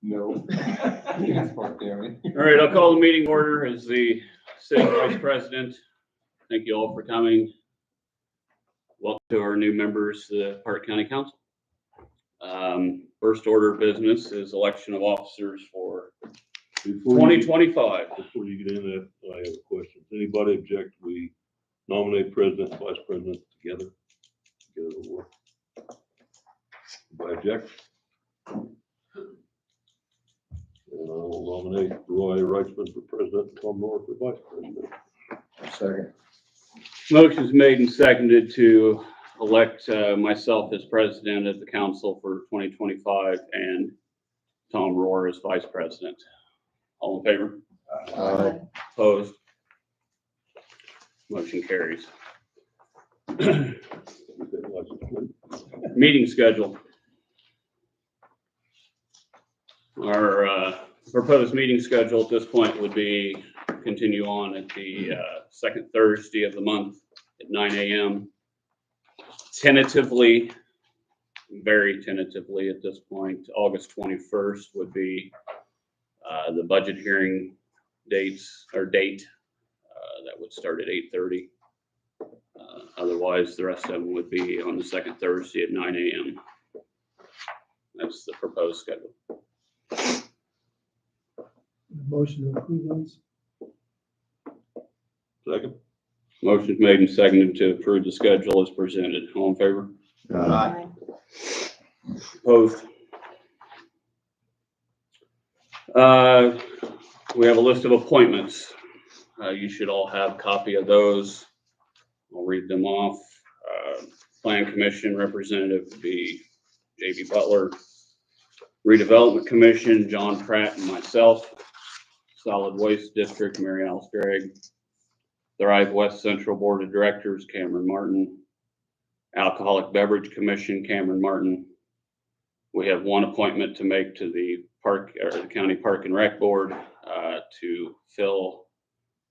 No. It's Parke County. All right, I'll call the meeting order as the city vice president. Thank you all for coming. Welcome to our new members, the Parke County Council. First order of business is election of officers for 2025. Before you get into that, I have a question. Does anybody object we nominate president and vice president together? Together to work? Anybody object? And I will nominate Roy Reichman for president and Tom Moore for vice president. Second. Motion's made and seconded to elect myself as president of the council for 2025 and Tom Rohr as vice president. All in favor? Aye. Opposed? Motion carries. Meeting schedule. Our proposed meeting schedule at this point would be continue on at the second Thursday of the month at 9 a.m. Tentatively, very tentatively at this point, August 21st would be the budget hearing date that would start at 8:30. Otherwise, the rest of them would be on the second Thursday at 9 a.m. That's the proposed schedule. Motion to approve those. Second. Motion's made and seconded to approve the schedule as presented. All in favor? Aye. Opposed? We have a list of appointments. You should all have a copy of those. I'll read them off. Plan Commission representative would be J.B. Butler. Redevelopment Commission, John Pratt and myself. Solid Waste District, Mary Alice Gregg. Thrive West Central Board of Directors, Cameron Martin. Alcoholic Beverage Commission, Cameron Martin. We have one appointment to make to the County Park and Rec Board to fill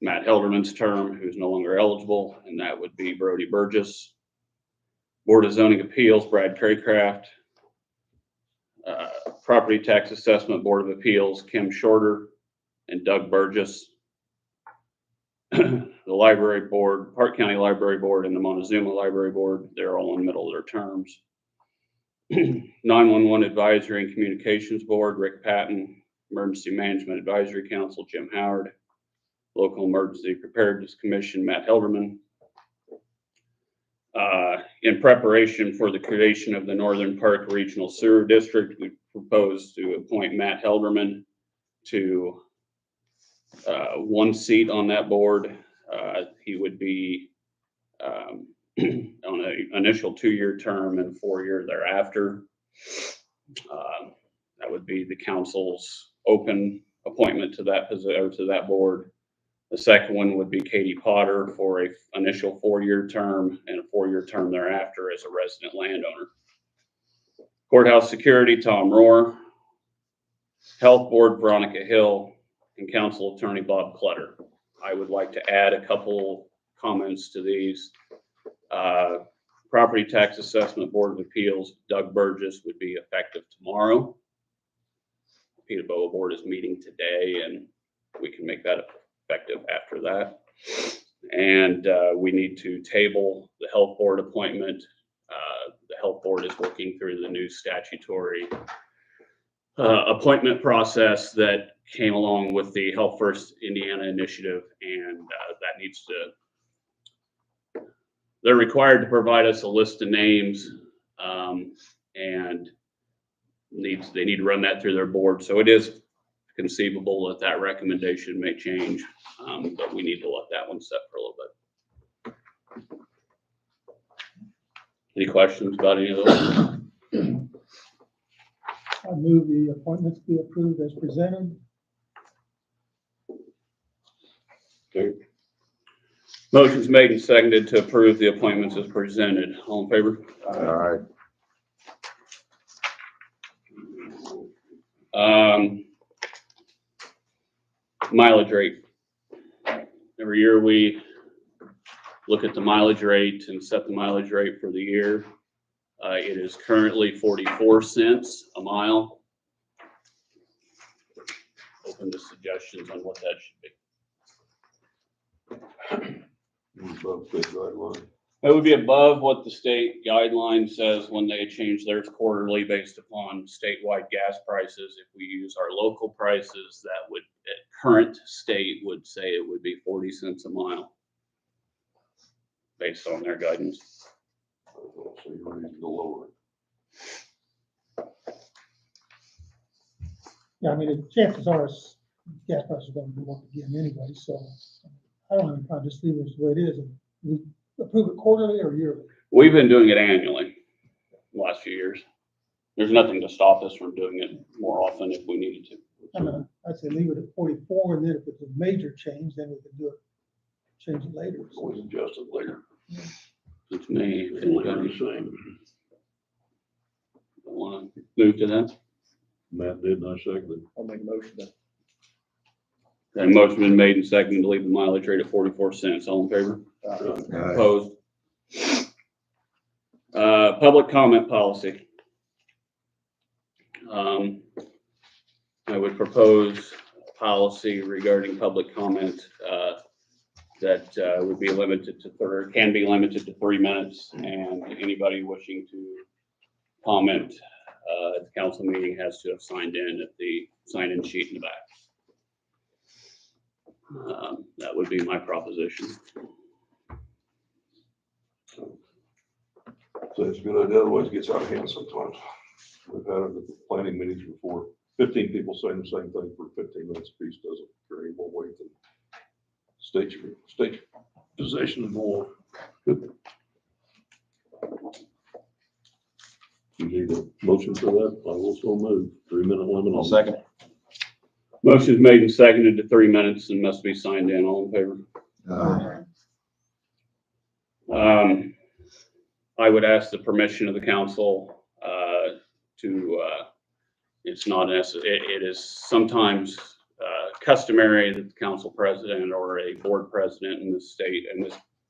Matt Helderman's term, who's no longer eligible, and that would be Brody Burgess. Board of Zoning Appeals, Brad Craycraft. Property Tax Assessment Board of Appeals, Kim Shorter and Doug Burgess. The Library Board, Parke County Library Board and the Montezuma Library Board, they're all in the middle of their terms. 911 Advisory and Communications Board, Rick Patton. Emergency Management Advisory Council, Jim Howard. Local Emergency Preparedness Commission, Matt Helderman. In preparation for the creation of the Northern Park Regional Sewer District, we propose to appoint Matt Helderman to one seat on that board. He would be on an initial 2-year term and 4-year thereafter. That would be the council's open appointment to that position or to that board. The second one would be Katie Potter for an initial 4-year term and a 4-year term thereafter as a resident landowner. Courthouse Security, Tom Rohr. Health Board, Veronica Hill. And Council Attorney, Bob Clutter. I would like to add a couple comments to these. Property Tax Assessment Board of Appeals, Doug Burgess would be effective tomorrow. The Peterborough Board is meeting today and we can make that effective after that. And we need to table the Health Board appointment. The Health Board is working through the new statutory appointment process that came along with the Health First Indiana initiative, and that needs to, they're required to provide us a list of names, and they need to run that through their board. So it is conceivable that that recommendation may change, but we need to let that one set for a little bit. Any questions about any of those? I move the appointments be approved as presented. Okay. Motion's made and seconded to approve the appointments as presented. All in favor? Aye. Mileage rate. Every year we look at the mileage rate and set the mileage rate for the year. It is currently 44 cents a mile. Open to suggestions on what that should be. Above state guideline. It would be above what the state guideline says when they change theirs quarterly based upon statewide gas prices. If we use our local prices, that would, at current state, would say it would be 40 cents a mile based on their guidance. So you're ready to go lower. Yeah, I mean, the chances are gas prices are going to go up again anyway, so I don't have any problem, just leave it the way it is. And we approve it quarterly or yearly? We've been doing it annually the last few years. There's nothing to stop us from doing it more often if we needed to. I mean, I'd say leave it at 44, and then if it's a major change, then we can do it, change it later. So, Always adjust it later. It's me. If Later anybody the same. want to move to that. Matt did, and I seconded. I'll make a motion then. Okay, motion been made and seconded to leave the mileage rate at 44 cents. All in favor? Aye. Opposed? Public comment policy. I would propose a policy regarding public comment that would be limited to, or can be limited to 3 minutes, and anybody wishing to comment at the council meeting has to have signed in at the sign-in sheet in the back. That would be my proposition. So it's a good idea, otherwise it gets out of hand sometimes. We've had it at the planning meetings before. 15 people saying the same thing for 15 minutes apiece doesn't carry more weight than state position and more. You need a motion for that? I will so move. 3-minute limit. I'll second. Motion is made and seconded to 3 minutes and must be signed in. All in favor? Aye. I would ask the permission of the council it's not necessary, it is sometimes customary that the council president or a board president in the state in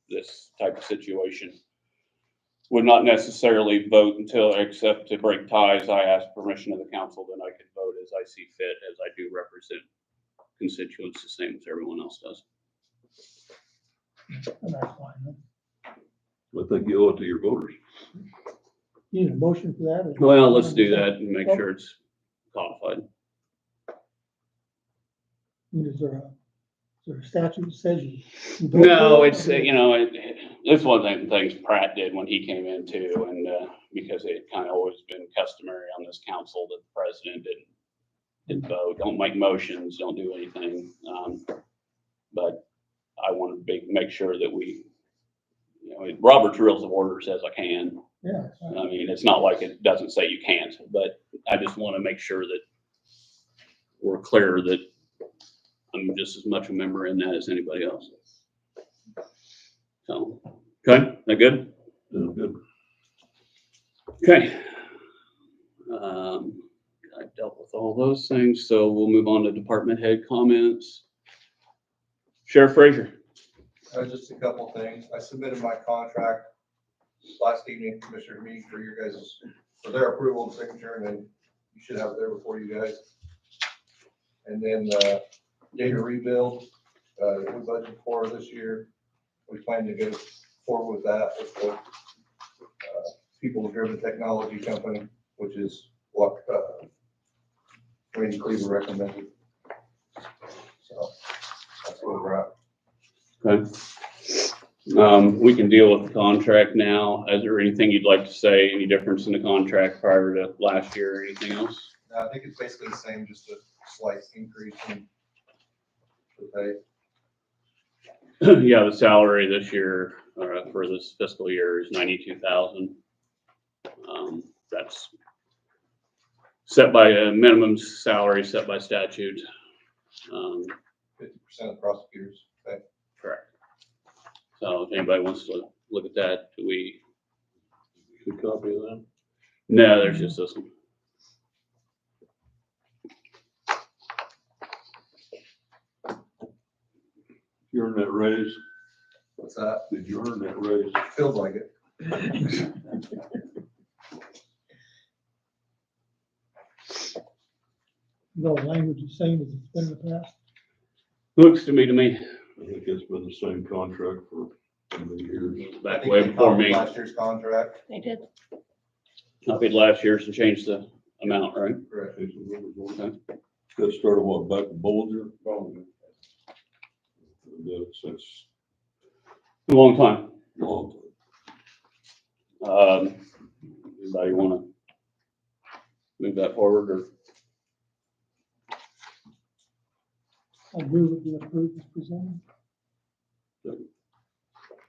this type of situation would not necessarily vote until, except to break ties. I ask permission of the council, then I can vote as I see fit, as I do represent constituents the same as everyone else does. And that's fine. Huh? I think you owe it to your voters. You need a motion for that? or- Well, let's do that and make sure it's codified. Is there a statute that says you don't No, do it, it's, or- it's one of the things Pratt did when he came in too, and, because it kind of always been customary on this council that the president didn't vote, don't make motions, don't do anything. But I want to make sure that we, Robert's Rules of Order says I can. Yeah. I mean, it's not like it doesn't say you can't, but I just want to make sure that we're clear that I'm just as much a member in that as anybody else. So, okay, that good? Yeah, good. Okay. I dealt with all those things, so we'll move on to department head comments. Sheriff Frazier. Just a couple things. I submitted my contract last evening, Commissioner meeting for your guys, for their approval and signature, and then you should have it there before you guys. And then, data rebuild, we budgeted for this year. We plan to go forward with that with the people-driven technology company, which is what Randy Cleaver recommended. So that's where we're at. Okay. We can deal with the contract now. Is there anything you'd like to say? Any difference in the contract prior to last year or anything else? I think it's basically the same, just a slight increase in the pay. Yeah, the salary this year, for this fiscal year is $92,000. That's set by a minimum salary set by statute. 50% of prosecutors pay. Correct. So if anybody wants to look at that, do we? Good copy of that. No, there's just this one. You earned that raise? What's that? Did you earn that raise? Feels like it. The language is same as it's been in the past. Looks to me, I think it's been the same contract for how many years? I back think way they before copied me. last year's contract. They did. Copied last year's and changed the amount, right? Correct. That started what, back in Bollinger? Since A long time. long. Anybody wanna move that forward or? I agree with the approved as presented.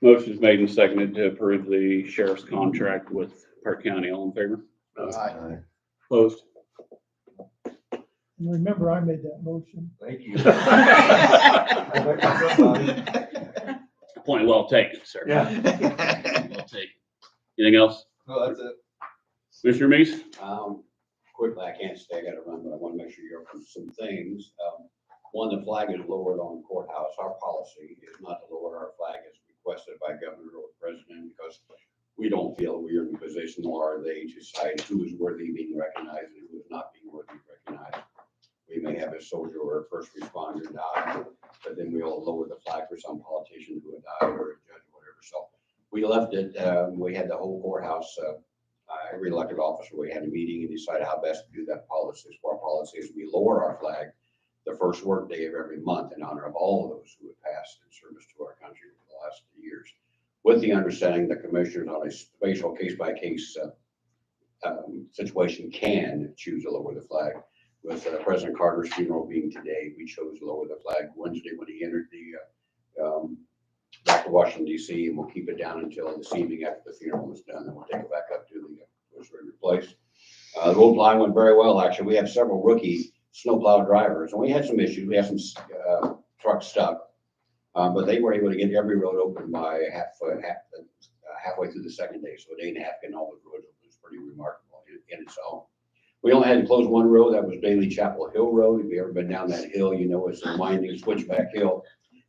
Motion's made and seconded to approve the sheriff's contract with Parke County. All in favor? Aye. Opposed? And remember, I made that motion. Thank you. Point well taken, sir. Yeah. Well taken. Anything else? No, that's it. Commissioner Meese? Quickly, I can't stay, I gotta run, but I wanna make sure you're up on some things. One, the flag is lowered on courthouse. Our policy is not to lower our flag as requested by governor or president, because we don't feel we are in a position, nor are they, to decide who is worthy of being recognized and who is not being worthy of recognized. We may have a soldier or a first responder die, but then we'll lower the flag for some politician who had died or a judge or whatever. So we left it, we had the whole courthouse, every elected officer, we had a meeting and decided how best to do that policy. So our policy is we lower our flag the first work day of every month in honor of all of those who have passed in service to our country over the last years, with the understanding that commissioners on a spatial case-by-case situation can choose to lower the flag. With President Carter's funeral being today, we chose to lower the flag Wednesday when he entered the back to Washington D.C. and we'll keep it down until this evening after the funeral is done. Then we'll take it back up to the replaced. The road line went very well. Actually, we have several rookie snowplow drivers, and we had some issues. We had some trucks stuck, but they were able to get every road open by halfway through the second day. So a day and a half getting all the roads open is pretty remarkable in itself. We only had to close one road. That was Daly Chapel Hill Road. If you've ever been down that hill, you know it's a winding switchback hill.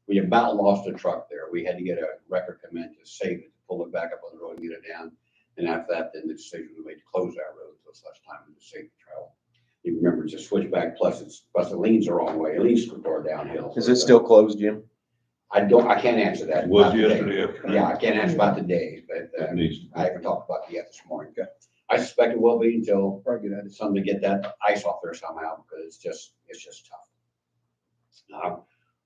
We about lost a truck there. We had to get a wrecker come in to save it, to pull it back up on the road and get it down. And after that, then the decision was made to close that road until such time to save the travel. You remember, it's a switchback, plus it leans the wrong way. It leans toward downhill. Is it still closed, Jim? I can't answer that. It was about the day. yesterday afternoon. Yeah, I can't answer about the days, but It needs to be. I haven't talked about it yet this morning. I suspect it will be until something to get that ice off there somehow, because it's just tough.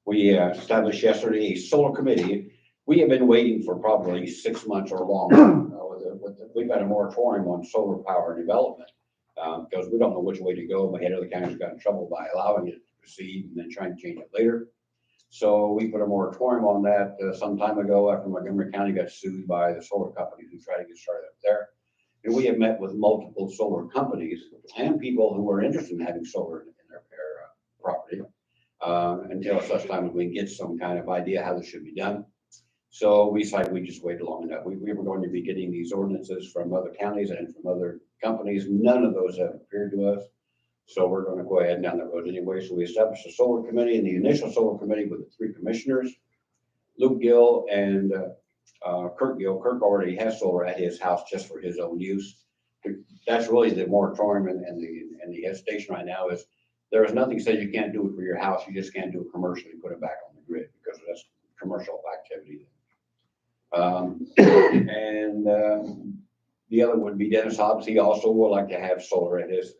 We established yesterday a solar committee. We have been waiting for probably 6 months or longer. We've got a moratorium on solar power development because we don't know which way to go. My head of the county's got in trouble by allowing it to proceed and then trying to change it later. So we put a moratorium on that some time ago after Montgomery County got sued by the solar companies who tried to get started up there. And we have met with multiple solar companies and people who are interested in having solar in their property until such time as we can get some kind of idea how this should be done. So we decided we just waited long enough. We were going to be getting these ordinances from other counties and from other companies. None of those have appeared to us. So we're going to go ahead down that road anyway. So we established a solar committee, and the initial solar committee with the 3 commissioners, Luke Gill and Kirk Gill. Kirk already has solar at his house just for his own use. That's really the moratorium and the hesitation right now is there is nothing says you can't do it for your house. You just can't do it commercially and put it back on the grid because that's commercial activity. The other would be Dennis Hobbs. He also would like to have solar at his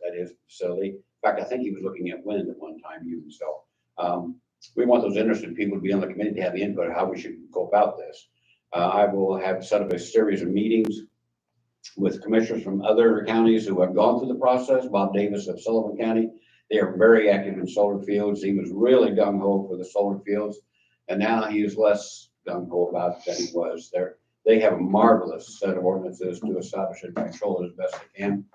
facility. In fact, I think he was looking at wind at one time even. So we want those interested people to be on the committee to have input on how we should go about this. I will have set up a series of meetings with commissioners from other counties who have gone through the process. Bob Davis of Sullivan County. They are very active in solar fields. He was really gung-ho for the solar fields, and now he is less gung-ho about it than he was there. They have a marvelous set of ordinances to establish and control it as best they can.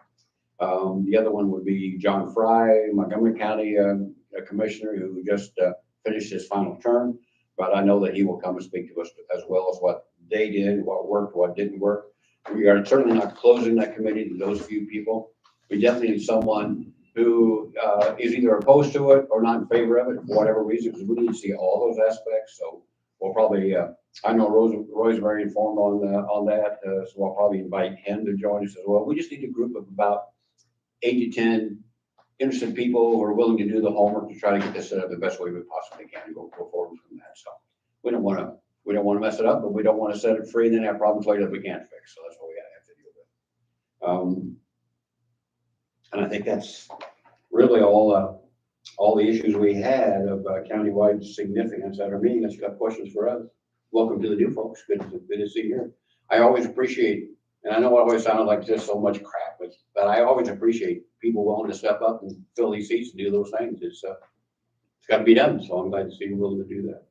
The other one would be John Fry, Montgomery County commissioner, who just finished his final term. But I know that he will come and speak to us as well as what they did, what worked, what didn't work. We are certainly not closing that committee to those few people. We definitely need someone who is either opposed to it or not in favor of it for whatever reason, because we need to see all those aspects. So we'll probably I know Roy's very informed on that, so I'll probably invite him to join us as well. We just need a group of about 8 to 10 interested people who are willing to do the homework to try to get this set up the best way we possibly can and go forward from that. So we don't want to mess it up, but we don't want to set it free and then have problems later that we can't fix. So that's what we have to deal with. And I think that's really all the issues we had of countywide significance at our meeting. Unless you got questions for us, welcome to the new folks. Good to see you here. I always appreciate, and I know it always sounded like just so much crap, but I always appreciate people willing to step up and fill these seats and do those things. It's got to be done. So I'm glad to see you willing to do that.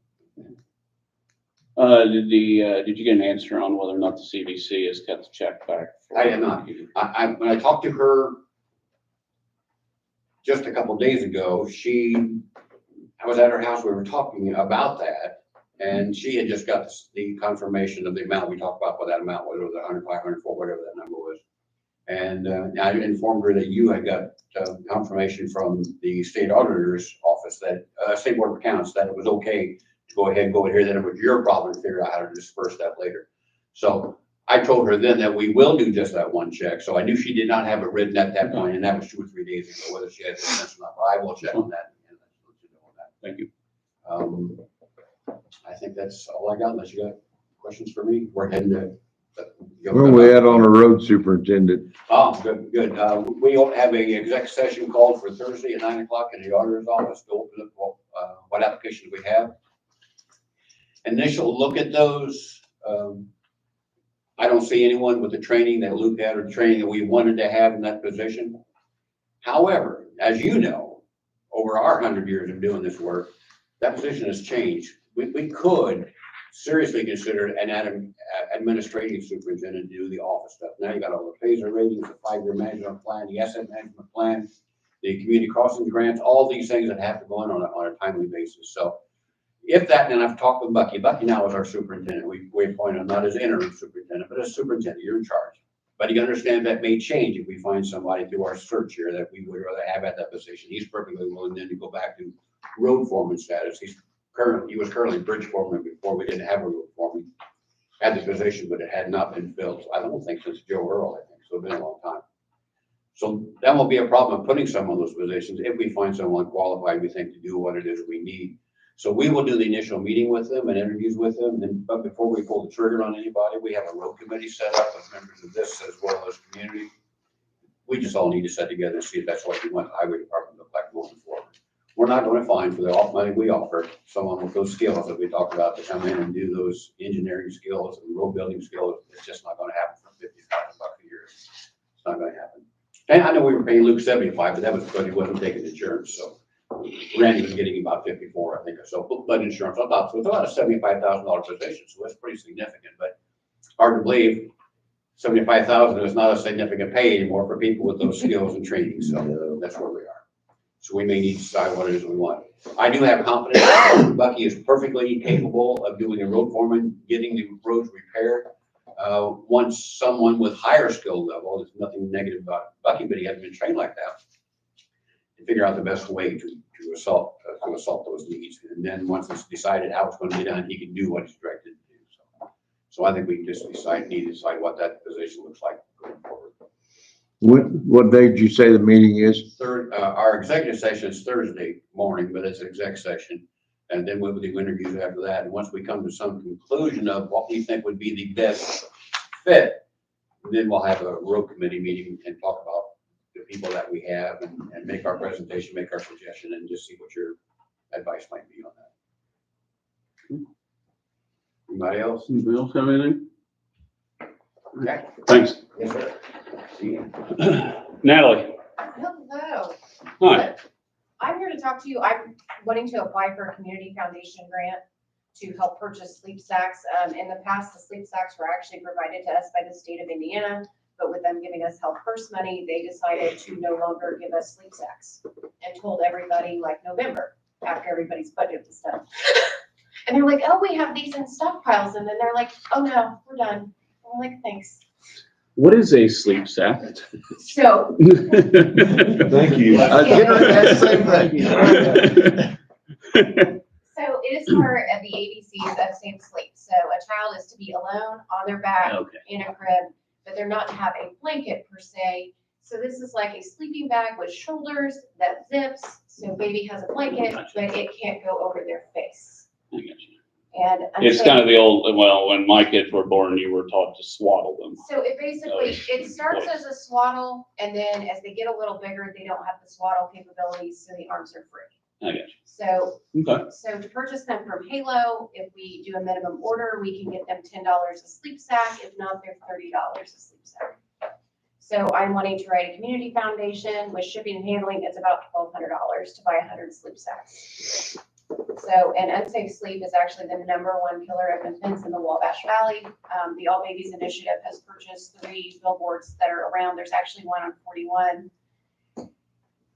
Did you get an answer on whether or not the CVC has cut the check back? I did not. When I talked to her just a couple of days ago, I was at her house, we were talking about that, and she had just got the confirmation of the amount we talked about, what that amount was, or the 100, 500, whatever that number was. And I informed her that you had got confirmation from the state auditor's office that, State Board of Accounts, that it was okay to go ahead and go here, that it was your problem to figure out how to disperse that later. So I told her then that we will do just that one check. So I knew she did not have it written at that point, and that was 2 or 3 days ago, whether she had it or not, but I will check on that. Thank you. I think that's all I got, unless you got questions for me. We're heading to. Where are we at on the road superintendent? Oh, good. We have a exec session called for Thursday at 9 o'clock in the auditor's office to open up what applications we have. Initial look at those. I don't see anyone with the training that Luke had or the training that we wanted to have in that position. However, as you know, over our 100 years of doing this work, that position has changed. We could seriously consider an administrative superintendent to do the office stuff. Now you got all the phaser ratings, the 5-year management plan, the asset management plan, the community crossing grants, all these things that have to go on a timely basis. So if that, and I've talked with Bucky. Bucky now is our superintendent. We appoint him not as interim superintendent, but as superintendent. You're in charge. But you understand that may change if we find somebody through our search here that we would rather have at that position. He's perfectly willing then to go back to road foreman status. He was currently bridge foreman before we didn't have a road foreman. Had the position, but it had not been filled. So I don't think since Joe Earl, I think. So it's been a long time. So that won't be a problem of putting someone in those positions if we find someone qualified, we think, to do what it is we need. So we will do the initial meeting with them and interviews with them. But before we pull the trigger on anybody, we have a road committee set up with members of this as well as community. We just all need to set together and see if that's what we want the highway department to look like moving forward. We're not going to find for the off money we offer someone with those skills that we talked about to come in and do those engineering skills and road building skills. It's just not going to happen for $50,000 a year. It's not going to happen. And I know we were paying Luke 75, but that was because he wasn't taking insurance. So Randy was getting about 54, I think, or so, but insurance on top. So it's about a $75,000 position. So that's pretty significant, but hard to believe 75,000 is not a significant pay anymore for people with those skills and training. So that's where we are. So we may need to decide what it is we want. I do have confidence that Bucky is perfectly capable of doing a road foreman, getting the roads repaired. Once someone with higher skill level, there's nothing negative about Bucky, but he hasn't been trained like that, to figure out the best way to assault those needs. And then once it's decided how it's going to be done, he can do what he's directed to do. So I think we just need to decide what that position looks like going forward. What day did you say the meeting is? Our executive session is Thursday morning, but it's an exec session. And then we'll do interviews after that. And once we come to some conclusion of what we think would be the best fit, then we'll have a road committee meeting and talk about the people that we have and make our presentation, make our suggestion, and just see what your advice might be on that. Anybody else? Anybody else have anything? Okay. Thanks. Yes, sir. See you. Natalie. Hello. Hi. I'm here to talk to you. I'm wanting to apply for a community foundation grant to help purchase sleep sacks. In the past, the sleep sacks were actually provided to us by the state of Indiana, but with them giving us Health First money, they decided to no longer give us sleep sacks and told everybody like November after everybody's budget was done. And they're like, oh, we have these in stockpiles. And then they're like, oh no, we're done. I'm like, thanks. What is a sleep sack? So. Thank you. Same thing. So it is part of the ABCs of Safe Sleep. So a child is to be alone on their back Okay. in a crib, but they're not to have a blanket per se. So this is like a sleeping bag with shoulders that zips, so baby has a blanket, Gotcha. but it can't go over their face. I got you. And It's kind of the old, well, when my kids were born, you were taught to swaddle them. so it basically, it starts as a swaddle, and then as they get a little bigger, they don't have the swaddle capabilities, so the arms are free. I got So, you. Okay. so to purchase them from Halo, if we do a minimum order, we can get them $10 a sleep sack. If not, they're $30 a sleep sack. So I'm wanting to write a community foundation with shipping and handling. It's about $1,200 to buy 100 sleep sacks. So, and unsafe sleep is actually the #1 killer of infants in the Wabash Valley. The All Babies Initiative has purchased 3 billboards that are around. There's actually one on 41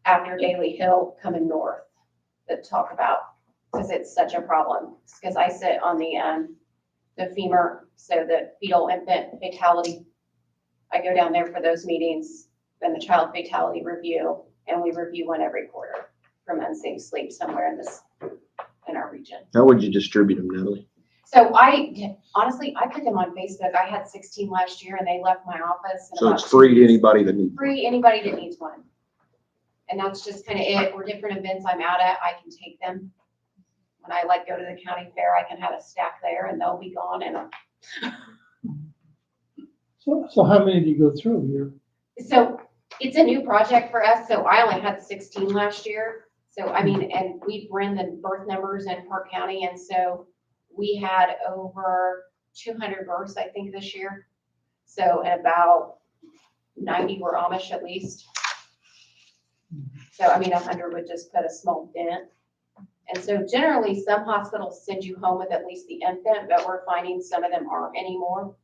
after Daly Hill coming north that talk about, because it's such a problem. Because I sit on the femur, so the fetal infant fatality. I go down there for those meetings, then the child fatality review, and we review one every quarter from unsafe sleep somewhere in our region. How would you distribute them, Natalie? So honestly, I put them on Facebook. I had 16 last year and they left my office. in So about it's 2 free to weeks. anybody that needs. Free, anybody that needs one. And that's just kind of it. Or different events I'm out at, I can take them. When I go to the county fair, I can have a stack there and they'll be gone. And So how many do you go through here? so it's a new project for us. So I only had 16 last year. So, I mean, and we ran the birth numbers in Parke County. And so we had over 200 births, I think, this year. So, and about 90 were Amish at least. So, I mean, 100 would just put a small dent. And so generally, some hospitals send you home with at least the infant, but we're finding some of them aren't anymore.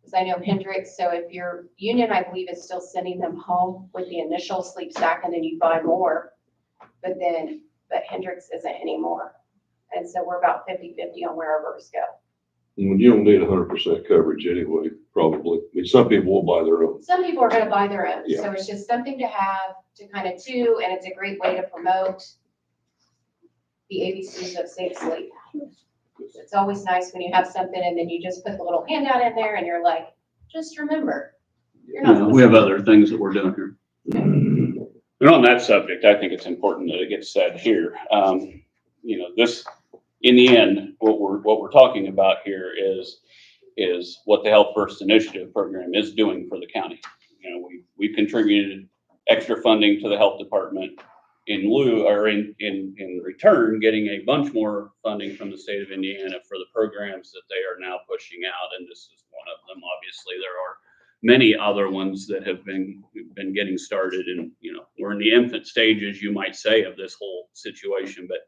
Because I know Hendricks, so if your union, I believe, is still sending them home with the initial sleep sack and then you buy more. But Hendricks isn't anymore. And so we're about 50-50 on where our births go. And you don't need 100% coverage anyway, probably. I mean, some people will buy their own. Some people are gonna buy their own, Yeah. so it's just something to have to kind of do, and it's a great way to promote the ABCs of safe sleep. It's always nice when you have something and then you just put the little handout in there and you're like, just remember. You're not We have supposed other things that we're doing here. And on that subject, I think it's important that it gets said here. This, in the end, what we're talking about here is what the Health First Initiative program is doing for the county. We've contributed extra funding to the health department in lieu, or in return, getting a bunch more funding from the state of Indiana for the programs that they are now pushing out, and this is one of them. Obviously, there are many other ones that have been getting started, and we're in the infant stages, you might say, of this whole situation. But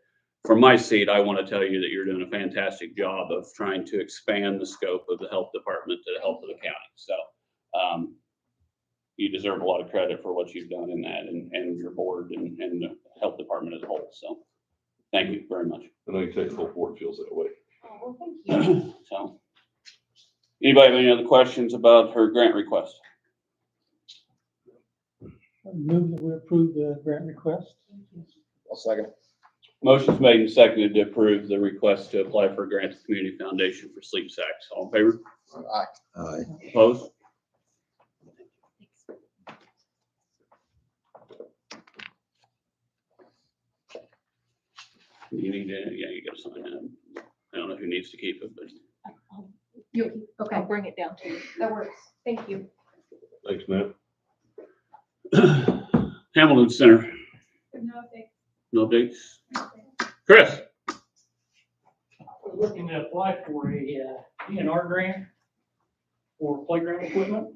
from my seat, I want to tell you that you're doing a fantastic job of trying to expand the scope of the health department to the help of the county. So you deserve a lot of credit for what you've done in that, and your board and the health department as a whole. So thank you very much. I know you think the whole board feels that way. Oh, well, thank you. So anybody have any other questions about her grant request? I move that we approve the grant request. I'll second. Motion's made and seconded to approve the request to apply for a grant to the Community Foundation for sleep sacks. All in favor? Aye. Opposed? You need to, yeah, you gotta sign that. I don't know who needs to keep it, but Okay, I'll bring it down to you. that works. Thank you. Thanks, Matt. Hamilton Center, no updates. Chris? We're looking to apply for a DNR grant for playground equipment.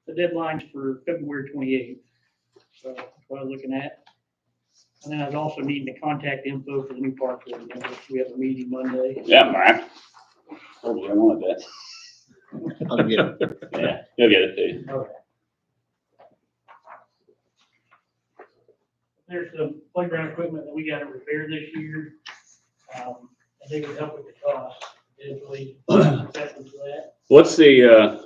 The deadline's for February 28th, so that's what I was looking at. And then I was also needing the contact info for the new park. We have a meeting Monday. Yeah, Mark. Told you I wanted that. I'll get it. Yeah, you'll get it, dude. Okay. There's some playground equipment that we got to repair this year. And they would help with the cost. Usually, acceptance of that. What's the,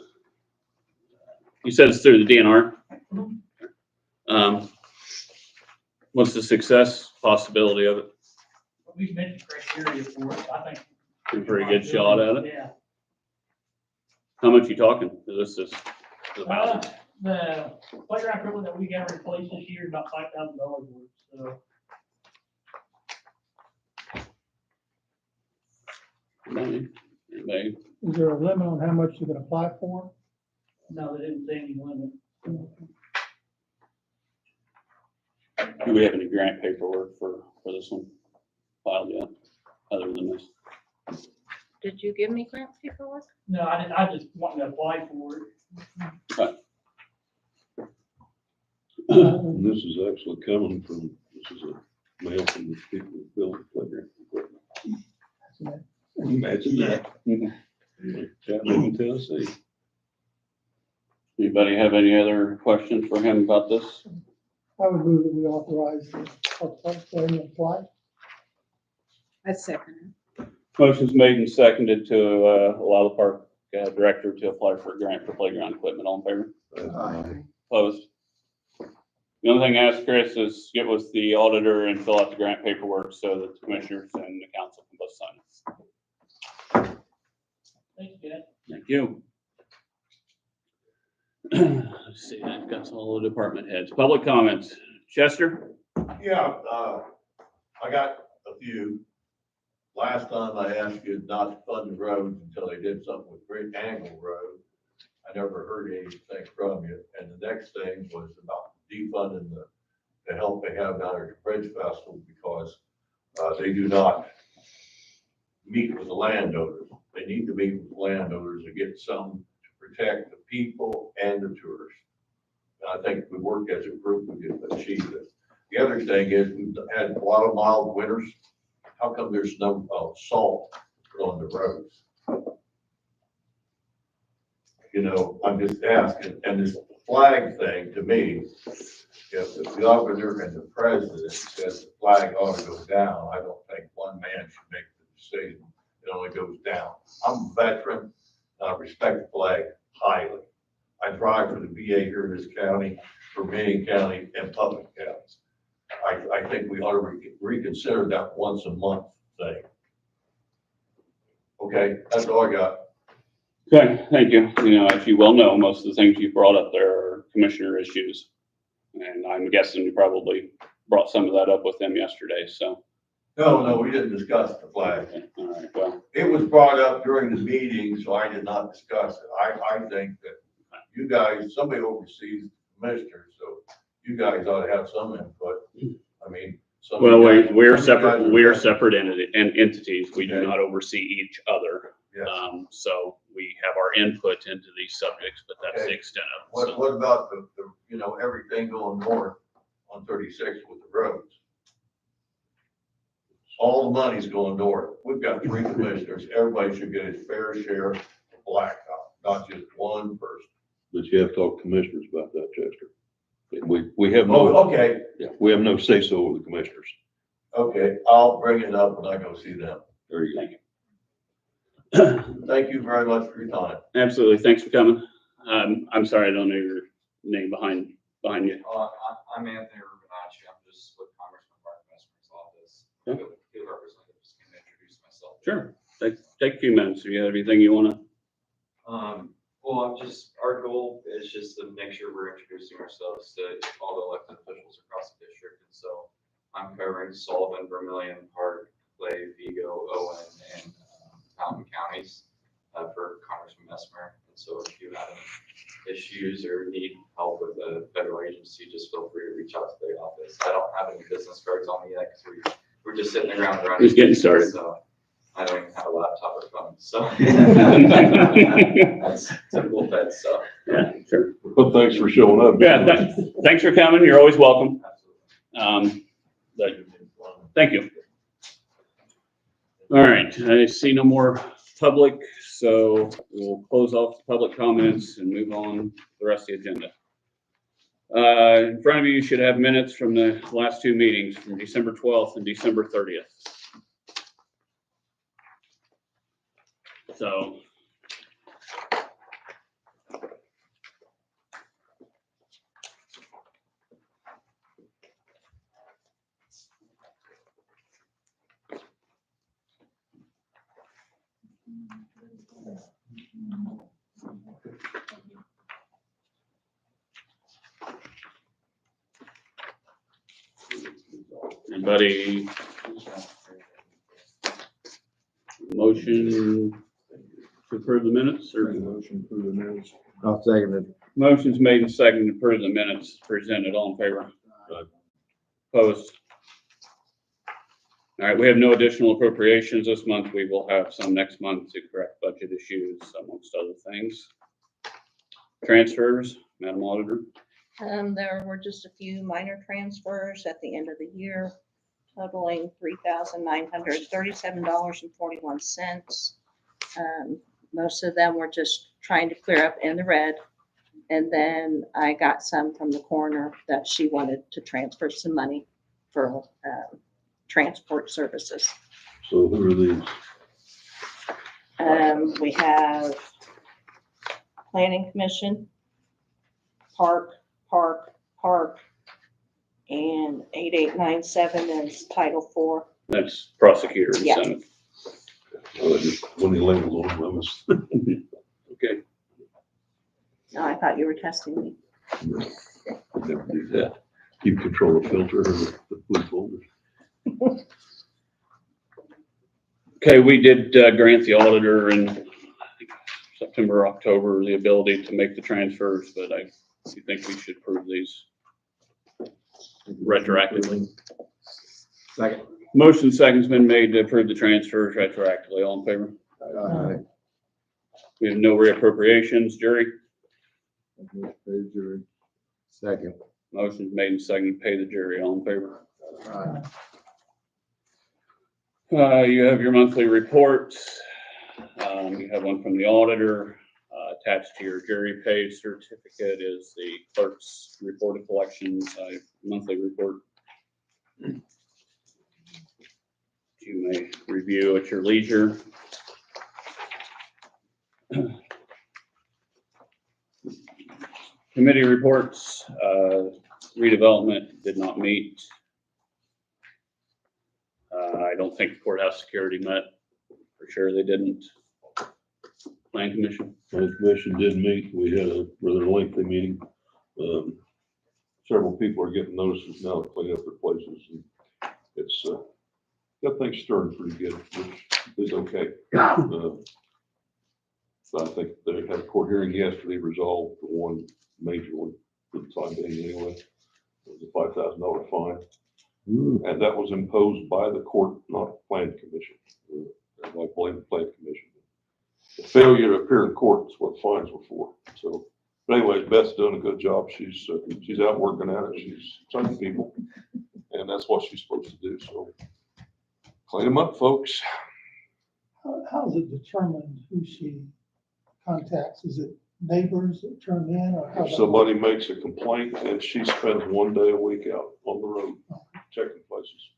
you said it's through the DNR? What's the success possibility of it? We've met the criteria for it, I think. A pretty good shot at it. Yeah. How much you talking? This is about, The playground equipment that we got replaced this year is about $5,000 worth, so. Anybody? Is there a limit on how much you can apply for? No, they didn't say any limit. Do we have any grant paperwork for this one filed yet, other than this? Did you give me grant paperwork? No, I didn't, I just wanted to apply for it. And this is actually coming from, this is a mail from the people who built the playground equipment. Imagine that. Chattanooga, Tennessee. Anybody have any other questions for him about this? I would move that we authorize the park to apply. I second Motion's made and seconded to allow the park director to apply for a grant for playground equipment. All in favor? Aye. Opposed? The only thing I ask Chris is get with the auditor and fill out the grant paperwork so that the commissioners and the council can both sign it. Thanks, Dad. Thank you. Let's see, that got all the department heads. Public comments. Chester? Yeah, I got a few. Last time I asked you not to fund the roads until they did something with Great Angle Road. I never heard anything from you. And the next thing was about defunding the help they have down at the Bridge Festival because they do not meet with the landowners. They need to meet with the landowners to get some to protect the people and the tourists. And I think we work as a group, we can achieve it. The other thing is we've had a lot of mild winters. How come there's no salt on the roads? You know, I'm just asking, and this flag thing to me, if the governor and the president says the flag ought to go down, I don't think one man should make the decision. It only goes down. I'm a veteran, and I respect the flag highly. I drive for the VA here in this county, for Manning County and public counties. I think we ought to reconsider that once a month thing. Okay, that's all I got. Okay, thank you. You know, as you well know, most of the things you brought up there are commissioner issues. And I'm guessing you probably brought some of that up with them yesterday, so. No, we didn't discuss the flag. Okay, all right, well, It was brought up during the meeting, so I did not discuss it. I think that you guys, somebody oversees the commissioners, so you guys ought to have some input. I mean. some of well, you guys- we're some of you guys separate, are- we are separate entities. We do Okay. not oversee each other. Yes. So we have our input into these subjects, but that's the Okay. extent of it. What, So, what about the, you know, everything going north on 36 with the roads? All the money's going north. We've got 3 commissioners. Everybody should get his fair share of blacktop, not just one person. But you have to talk to commissioners about that, Chester. We have Oh, no, okay, we have no say-so over the commissioners. okay. I'll bring it up when I go see them. There you go. Thank you very much for your time. Absolutely. Thanks for coming. I'm sorry, I don't know your name behind you. I'm Anthony Rubinacci. I'm just with Congressman Mark Messmer's office. Okay. Field representative, just going to introduce myself. Sure. Take a few minutes. If you have anything you want to. Well, our goal is just to make sure we're introducing ourselves to all the elected officials across the district. And so I'm covering Sullivan, Vermilion, Parke, Clay, Vigo, Owen, and Fountain counties for Congressman Messmer. And so if you have any issues or need help with a federal agency, just feel free to reach out to the office. I don't have any business cards on me yet because we're just sitting around running. Just getting started. So I don't even have a laptop or phone, so that's typical Fed stuff. Yeah, sure. Well, thanks for showing up. Yeah, thanks for coming. You're always welcome. Absolutely. But thank you. All right, I see no more public, so we'll close off the public comments and move on to the rest of the agenda. In front of you, you should have minutes from the last 2 meetings from December 12th and December 30th. So. Anybody? Motion to approve the minutes or? Motion for the minutes. I'll second it. Motion's made and seconded to approve the minutes presented. All in favor? Opposed? All right, we have no additional appropriations this month. We will have some next month to correct budget issues amongst other things. Transfers, Madam Auditor. There were just a few minor transfers at the end of the year totaling $3,937.41. Most of them were just trying to clear up in the red. And then I got some from the coroner that she wanted to transfer some money for transport services. So who are these? We have Planning Commission, Parke, and 8897 is Title 4. That's prosecutor and Yeah. Senate. Just when he labels on them, I was. Okay. No, I thought you were testing me. I'd never do that. Keep control of filter and the blue folders. Okay, we did grant the auditor in I think, September, October, the ability to make the transfers, but I think we should approve these retroactively. Second. Motion second's been made to approve the transfers retroactively. All in favor? Aye. We have no reappropriations. Jury? Second. Motion's made and seconded to pay the jury. All in favor? Aye. You have your monthly reports. You have one from the auditor. Attached to your jury pay certificate is the clerk's report of collections, monthly report. You may review at your leisure. Committee reports, redevelopment did not meet. I don't think courthouse security met. For sure they didn't. Plan commission. Planning Commission did meet. We had a rather lengthy meeting. Several people are getting notices now to clean up their places. And it's got things stirring pretty good, which is okay. So I think they had a court hearing yesterday, resolved the one major one for the time being anyway. It was a $5,000 fine. And that was imposed by the court, not the Plan Commission. Everybody blamed the Plan Commission. The failure to appear in court is what fines were for. So, but anyways, Beth's doing a good job. She's out working at it. She's talking to people, and that's what she's supposed to do. So, clean them up, folks. How is it determined who she contacts? Is it neighbors that turn in or how? If somebody makes a complaint and she spends 1 day a week out on the road checking places,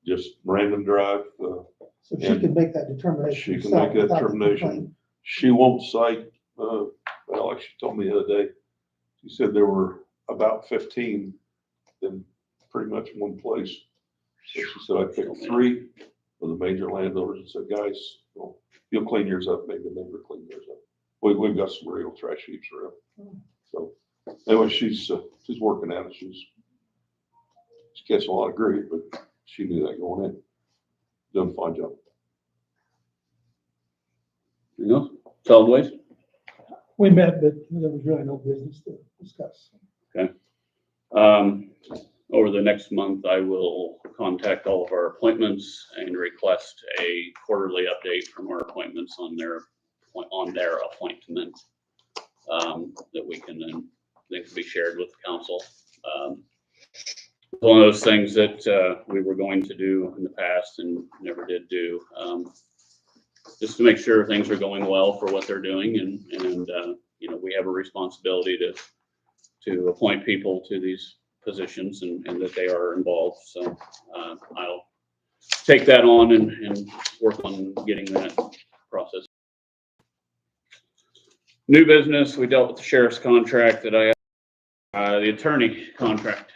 just random drive. So she can make that determination. She can herself make that without the determination. complaint. She won't cite, well, like she told me the other day, she said there were about 15 in pretty much one place. So she said, I picked 3 of the major landowners and said, guys, well, you'll clean yours up, maybe the neighbor clean theirs up. We've got some real trash heaps around. So anyway, she's working at it. She's catching a lot of grief, but she knew that going in. Doing a fine job. Anything else? Solid waste? We met, but there was really no business to discuss. Over the next month, I will contact all of our appointments and request a quarterly update from our appointments on their appointment that we can then be shared with the council. One of those things that we were going to do in the past and never did do, just to make sure things are going well for what they're doing, and you know, we have a responsibility to appoint people to these positions and that they are involved. So I'll take that on and work on getting that process. New business, we dealt with the sheriff's contract that I, the attorney contract.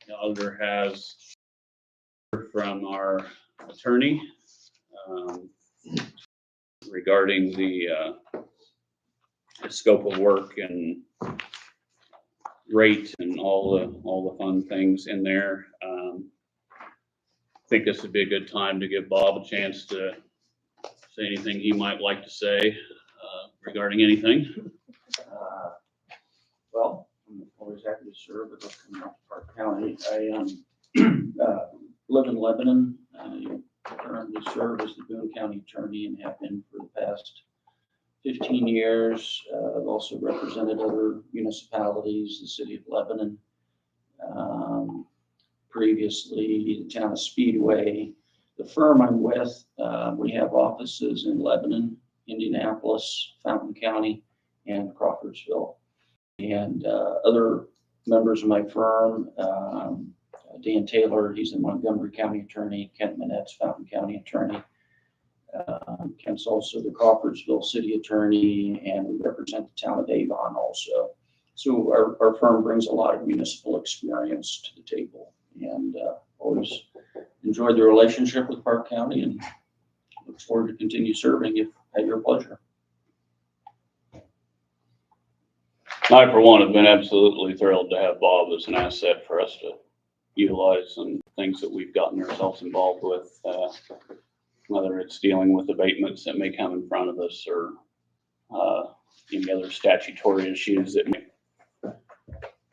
The auditor has from our attorney regarding the scope of work and rate and all the fun things in there. think this would be a good time to give Bob a chance to say anything he might like to say regarding anything. Well, I'm always happy to serve at Parke County. I live in Lebanon. I currently serve as the Boone County Attorney and have been for the past 15 years. I've also represented other municipalities, the city of Lebanon. Previously, the town of Speedway. The firm I'm with, we have offices in Lebanon, Indianapolis, Fountain County, and Crawfordsville. And other members of my firm, Dan Taylor, he's the Montgomery County Attorney, Kent Manette's Fountain County Attorney. Kent's also the Crawfordsville City Attorney, and we represent the town of Avon also. So our firm brings a lot of municipal experience to the table, and always enjoyed the relationship with Parke County and look forward to continue serving if at your pleasure. I, for one, have been absolutely thrilled to have Bob as an asset for us to utilize and things that we've gotten ourselves involved with, whether it's dealing with abatements that may come in front of us or any other statutory issues that may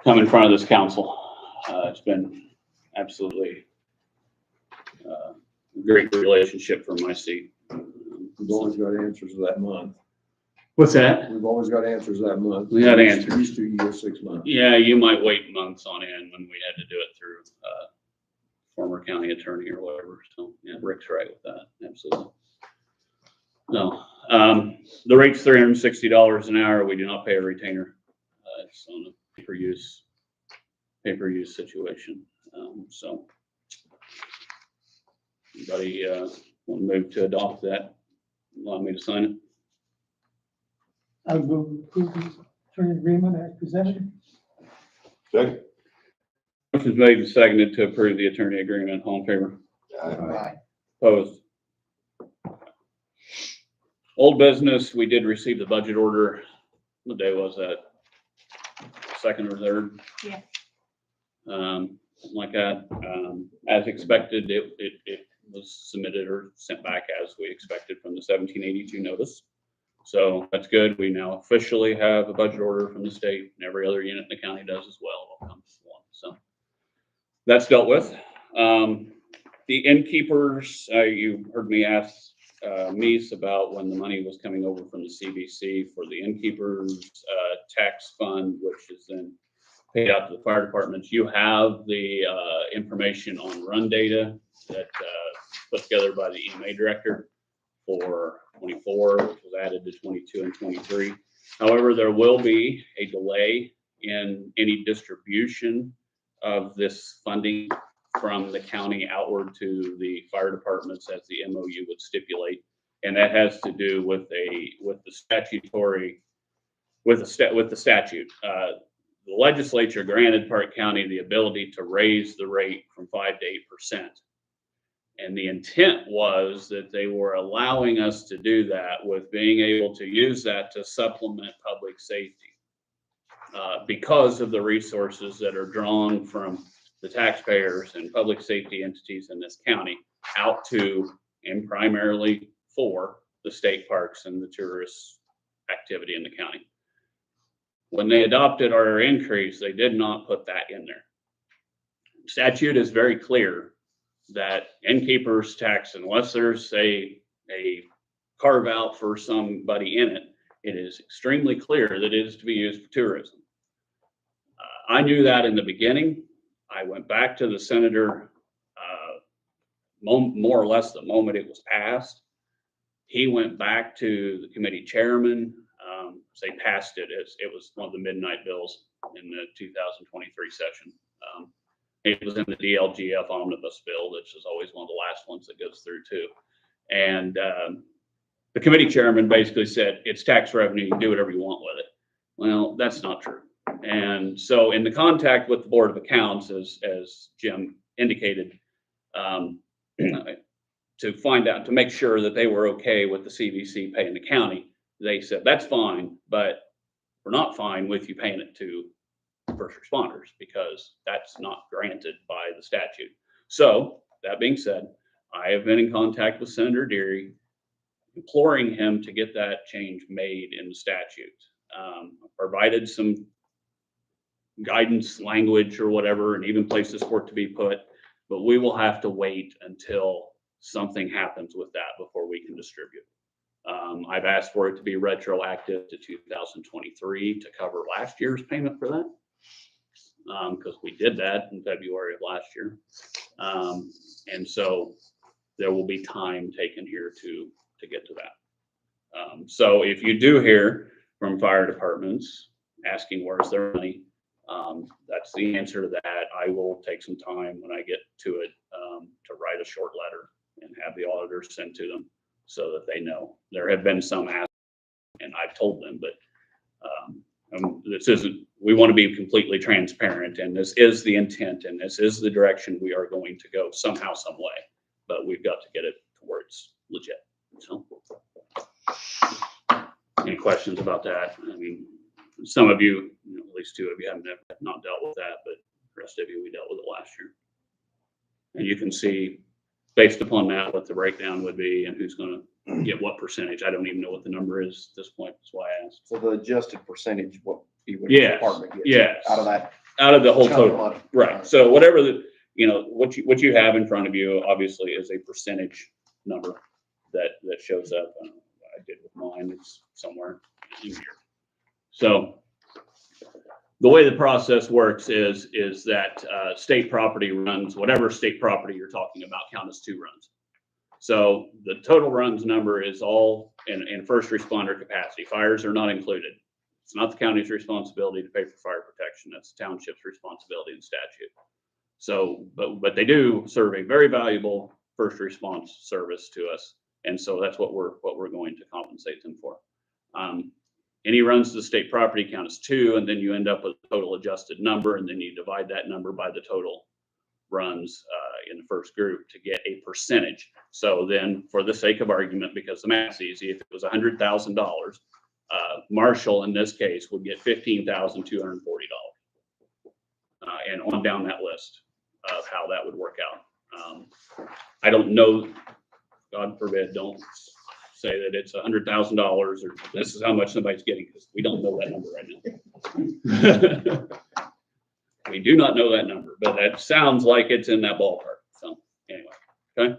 come in front of this council. It's been absolutely a great relationship from my seat. We've always got answers that month. What's that? We've always got answers that month. We had answers. Used to years, 6 months. Yeah, you might wait months on end when we had to do it through former county attorney or whatever. So yeah, Rick's right with that. Absolutely. No, the rate's $360 an hour. We do not pay a retainer. It's on a pay-per-use situation. So anybody want to move to adopt that? Allow me to sign it. I would move to approve the attorney agreement as presented. Second. Motion's made and seconded to approve the attorney agreement. All in favor? Aye. Opposed? Old business, we did receive the budget order. What day was that? Second or third? Yeah. Something like that. As expected, it was submitted or sent back as we expected from the 1782 notice. So that's good. We now officially have a budget order from the state, and every other unit in the county does as well. It all comes as one. So that's dealt with. The innkeepers, you heard me ask Mies about when the money was coming over from the CBC for the innkeepers tax fund, which is then paid out to the fire departments. You have the information on run data that put together by the EMA director for 24, which was added to 22 and 23. However, there will be a delay in any distribution of this funding from the county outward to the fire departments as the MOU would stipulate. And that has to do with the statute. The legislature granted Parke County the ability to raise the rate from 5 to 8%. And the intent was that they were allowing us to do that with being able to use that to supplement public safety because of the resources that are drawn from the taxpayers and public safety entities in this county out to and primarily for the state parks and the tourist activity in the county. When they adopted our increase, they did not put that in there. Statute is very clear that innkeepers tax, unless there's a carve out for somebody in it, it is extremely clear that it is to be used for tourism. I knew that in the beginning. I went back to the senator more or less the moment it was passed. He went back to the committee chairman. They passed it as it was one of the midnight bills in the 2023 session. It was in the DLGF omnibus bill, which is always one of the last ones that goes through too. And the committee chairman basically said, it's tax revenue, you can do whatever you want with it. Well, that's not true. And so in the contact with the Board of Accounts, as Jim indicated, to find out, to make sure that they were okay with the CVC paying the county, they said, that's fine, but we're not fine with you paying it to first responders because that's not granted by the statute. So that being said, I have been in contact with Senator Deary, imploring him to get that change made in the statute. Provided some guidance language or whatever, and even places for it to be put, but we will have to wait until something happens with that before we can distribute. I've asked for it to be retroactive to 2023 to cover last year's payment for that. Because we did that in February of last year. And so there will be time taken here to get to that. So if you do hear from fire departments asking where's their money, that's the answer to that. I will take some time when I get to it to write a short letter and have the auditors sent to them so that they know. There have been some asks, and I've told them, but this isn't, we want to be completely transparent, and this is the intent, and this is the direction we are going to go somehow, some way, but we've got to get it to where it's legit. So, any questions about that? I mean, some of you, at least two of you have not dealt with that, but the rest of you, we dealt with it last year. And you can see, based upon that, what the breakdown would be and who's going to get what percentage. I don't even know what the number is at this point. That's why I asked. So the adjusted percentage, what the Yes, department gets yes. out of that. Out of the whole chunk of total. money. Right. So whatever the, what you have in front of you, obviously, is a percentage number that shows up. I did with mine. It's somewhere in here. So the way the process works is that state property runs, whatever state property you're talking about, count as 2 runs. So the total runs number is all in first responder capacity. Fires are not included. It's not the county's responsibility to pay for fire protection. That's the township's responsibility in statute. So, but they do serve a very valuable first response service to us. And so that's what we're going to compensate them for. Any runs to the state property count as 2, and then you end up with a total adjusted number, and then you divide that number by the total runs in the first group to get a percentage. So then, for the sake of argument, because the math's easy, if it was $100,000, Marshall in this case would get $15,240, and on down that list of how that would work out. I don't know, God forbid, don't say that it's $100,000 or this is how much somebody's getting, because we don't know that number right now. We do not know that number, but that sounds like it's in that ballpark. So anyway, okay.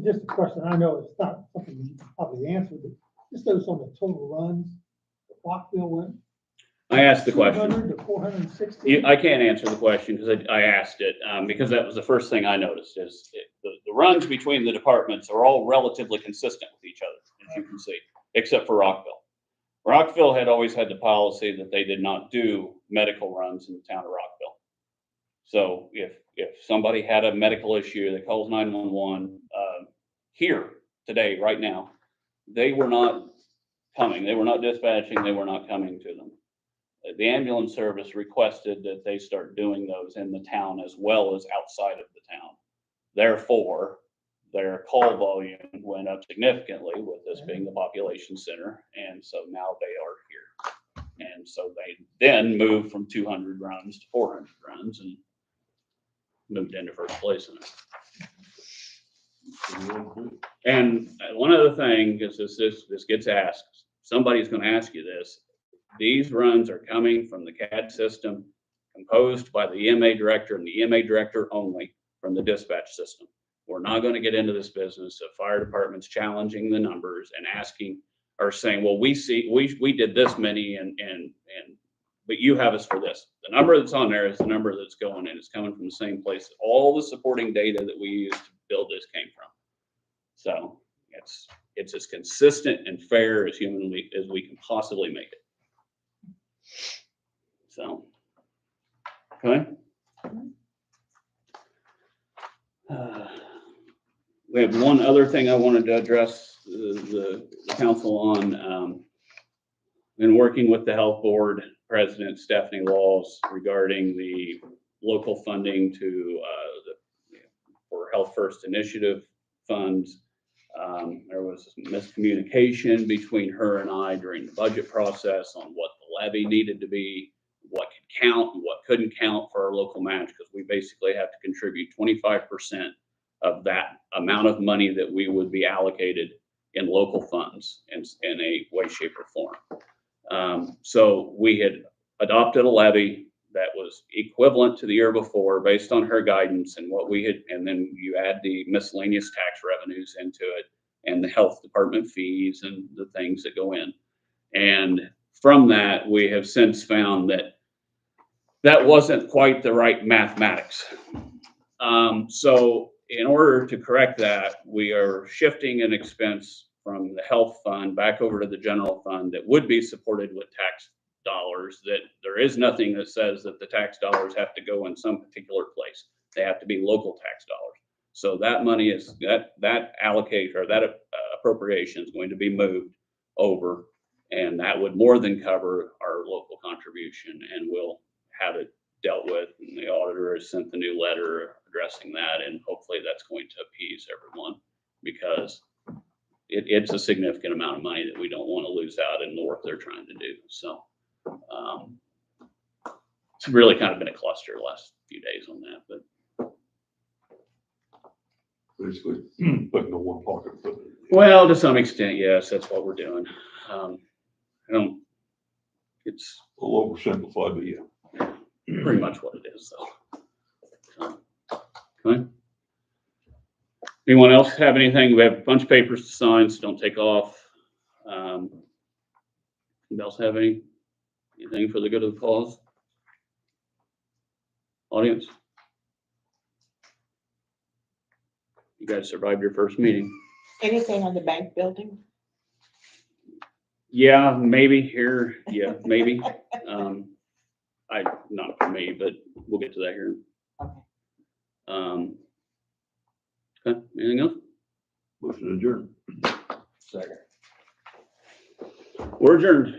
Just a question, I know it's not something you can probably answer, but just those on the total runs, Rockville went. I asked the question. 200 to 460. I can't answer the question because I asked it because that was the first thing I noticed is the runs between the departments are all relatively consistent with each other, as you can see, except for Rockville. Rockville had always had the policy that they did not do medical runs in the town of Rockville. So if somebody had a medical issue that calls 911 here today, right now, they were not coming. They were not dispatching. They were not coming to them. The ambulance service requested that they start doing those in the town as well as outside of the town. Therefore, their call volume went up significantly with this being the population center. And so now they are here. And so they then moved from 200 runs to 400 runs and moved into first place in it. And one other thing, because this gets asked, somebody's going to ask you this. These runs are coming from the CAD system composed by the EMA director and the EMA director only from the dispatch system. We're not going to get into this business of fire departments challenging the numbers and asking or saying, well, we did this many but you have us for this. The number that's on there is the number that's going in. It's coming from the same place. All the supporting data that we used to build this came from. So it's as consistent and fair as humanly as we can possibly make it. So, okay. We have one other thing I wanted to address the council on. Been working with the health board president, Stephanie Laws, regarding the local funding to for Health First Initiative funds. There was miscommunication between her and I during the budget process on what the levy needed to be, what could count and what couldn't count for our local match, because we basically have to contribute 25% of that amount of money that we would be allocated in local funds in a way, shape, or form. So we had adopted a levy that was equivalent to the year before based on her guidance and what we had, and then you add the miscellaneous tax revenues into it and the health department fees and the things that go in. And from that, we have since found that that wasn't quite the right mathematics. So in order to correct that, we are shifting an expense from the health fund back over to the general fund that would be supported with tax dollars, that there is nothing that says that the tax dollars have to go in some particular place. They have to be local tax dollars. So that money is, that allocate or that appropriation is going to be moved over, and that would more than cover our local contribution, and we'll have it dealt with. And the auditor has sent the new letter addressing that, and hopefully that's going to appease everyone, because it's a significant amount of money that we don't want to lose out in the work they're trying to do. So it's really kind of been a cluster the last few days on that, but Basically, putting in one pocket. well, to some extent, yes, that's what we're doing. It's A little oversimplified, but yeah. pretty much what it is, though. Okay. Anyone else have anything? We have a bunch of papers to sign, so don't take off. Anybody else have anything for the good of the cause? Audience? You guys survived your first meeting. Anything on the bank building? Yeah, maybe here. Yeah, maybe. Not for me, but we'll get to that here. Okay. Okay, anything else? Motion adjourned. Second. We're adjourned.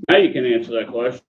Now you can answer that question.